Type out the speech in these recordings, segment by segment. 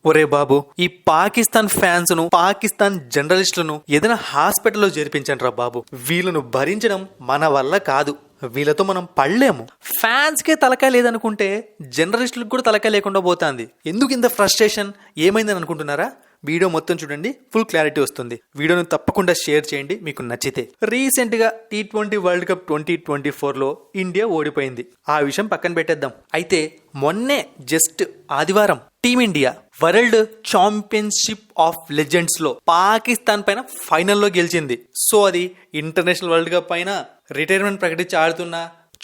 ఒరే బాబు, ఈ పాకిస్తాన్ ఫ్యాన్స్ ను, పాకిస్తాన్ జర్నలిస్టులను ఏదైనా హాస్పిటల్లో చేర్పించండి రా బాబు. వీళ్ళను భరించడం మన వల్ల కాదు. వీళ్ళతో మనం పడలేము. ఫ్యాన్స్ కే తలకాయ లేదనుకుంటే జర్నలిస్టులకు కూడా తలకాయ లేకుండా పోతుంది. ఎందుకు ఇంత ఫ్రస్ట్రేషన్? ఏమైందని అనుకుంటున్నారా? వీడియో మొత్తం చూడండి, ఫుల్ క్లారిటీ వస్తుంది. వీడియోను తప్పకుండా షేర్ చేయండి మీకు నచ్చితే. రీసెంట్ గా T20 వరల్డ్ కప్ 2024లో ఇండియా ఓడిపోయింది. ఆ విషయం పక్కన పెట్టేద్దాం. అయితే మొన్నే జస్ట్ ఆదివారం team India world championship of legends లో పాకిస్తాన్ పైన ఫైనల్లో గెలిచింది. సో అది ఇంటర్నేషనల్ వరల్డ్ కప్ పైన రిటైర్మెంట్ ప్రకటించి ఆడుతున్న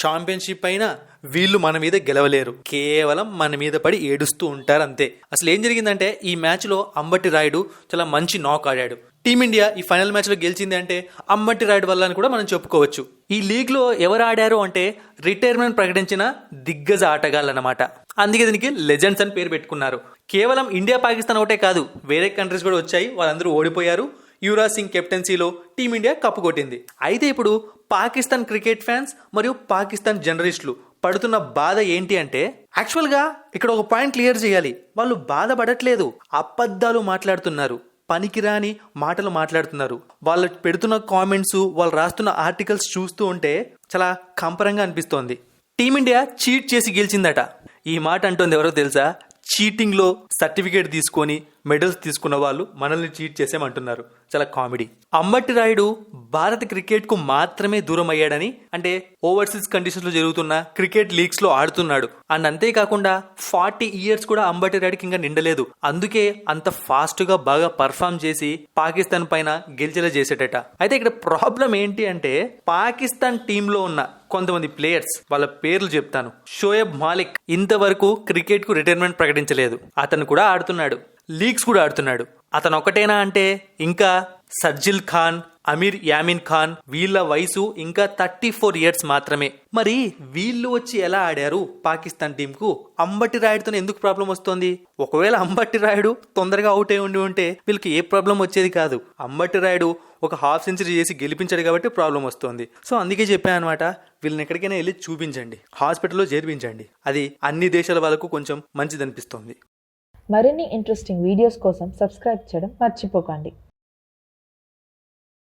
ఛాంపియన్షిప్ అయినా వీళ్ళు మన మీద గెలవలేరు. కేవలం మన మీద పడి ఏడుస్తూ ఉంటారు అంతే. అసలు ఏం జరిగిందంటే ఈ మ్యాచ్ లో అంబటి రాయుడు చాలా మంచి నాక్ ఆడాడు. టీమిండియా ఈ ఫైనల్ మ్యాచ్ లో గెలిచింది అంటే అంబటి రాయుడు వల్ల అని కూడా మనం చెప్పుకోవచ్చు. ఈ లీగ్ లో ఎవరు ఆడారు అంటే రిటైర్మెంట్ ప్రకటించిన దిగ్గజ ఆటగాళ్ళనమాట. అందుకే దీనికి లెజెండ్స్ అని పేరు పెట్టుకున్నారు. కేవలం ఇండియా పాకిస్తాన్ ఒకటే కాదు, వేరే కంట్రీస్ కూడా వచ్చాయి, వాళ్ళందరూ ఓడిపోయారు. యువరాజ్ సింగ్ కెప్టెన్సీలో టీమిండియా కప్పు కొట్టింది. అయితే ఇప్పుడు పాకిస్తాన్ క్రికెట్ ఫ్యాన్స్ మరియు పాకిస్తాన్ జర్నలిస్టులు పడుతున్న బాధ ఏంటి అంటే, యాక్చువల్గా ఇక్కడ ఒక పాయింట్ క్లియర్ చేయాలి. వాళ్ళు బాధపడట్లేదు, అబద్ధాలు మాట్లాడుతున్నారు, పనికిరాని మాటలు మాట్లాడుతున్నారు. వాళ్ళు పెడుతున్న కామెంట్స్, వాళ్ళు రాస్తున్న ఆర్టికల్స్ చూస్తూ ఉంటే చాలా కంపరంగా అనిపిస్తోంది. టీమిండియా చీట్ చేసి గెలిచిందట. ఈ మాట అంటుంది ఎవరో తెలుసా? చీటింగ్ లో సర్టిఫికేట్ తీసుకొని మెడల్స్ తీసుకున్న వాళ్ళు మనల్ని చీట్ చేసేమంటున్నారు. చాలా కామెడీ. అంబటి రాయుడు భారత క్రికెట్ కు మాత్రమే దూరం అయ్యాడని, అంటే ఓవర్సీస్ కండిషన్స్ లో జరుగుతున్న క్రికెట్ లీగ్స్ లో ఆడుతున్నాడు అండ్ అంతేకాకుండా 40 years కూడా అంబటి రాయుడికి ఇంకా నిండలేదు. అందుకే అంత ఫాస్ట్ గా బాగా పర్ఫామ్ చేసి పాకిస్తాన్ పైన గెలిచేలా చేసేటట. అయితే ఇక్కడ ప్రాబ్లం ఏంటి అంటే, పాకిస్తాన్ టీంలో ఉన్న కొంతమంది ప్లేయర్స్, వాళ్ళ పేర్లు చెప్తాను. షోయబ్ మాలిక్ ఇంతవరకు క్రికెట్ కు రిటైర్మెంట్ ప్రకటించలేదు. అతను కూడా ఆడుతున్నాడు, లీగ్స్ కూడా ఆడుతున్నాడు. అతను ఒకటేనా అంటే ఇంకా సర్జిల్ ఖాన్, అమీర్ యామిన్ ఖాన్, వీళ్ళ వయసు ఇంకా 34 years మాత్రమే. మరి వీళ్ళు వచ్చి ఎలా ఆడారు పాకిస్తాన్ టీం కు? అంబటి రాయుడుతో ఎందుకు ప్రాబ్లం వస్తుంది? ఒకవేళ అంబటి రాయుడు తొందరగా అవుట్ అయి ఉంటే వీళ్ళకి ఏ ప్రాబ్లం వచ్చేది కాదు. అంబటి రాయుడు ఒక హాఫ్ సెంచరీ చేసి గెలిపించాడు కాబట్టి ప్రాబ్లం వస్తుంది. సో అందుకే చెప్పాను అనమాట, వీళ్ళని ఎక్కడికైనా వెళ్ళి చూపించండి, హాస్పిటల్లో చేర్పించండి. అది అన్ని దేశాల వాళ్ళకు కొంచెం మంచిది అనిపిస్తుంది. మరిన్ని ఇంట్రెస్టింగ్ వీడియోస్ కోసం సబ్స్క్రైబ్ చేయడం మర్చిపోకండి.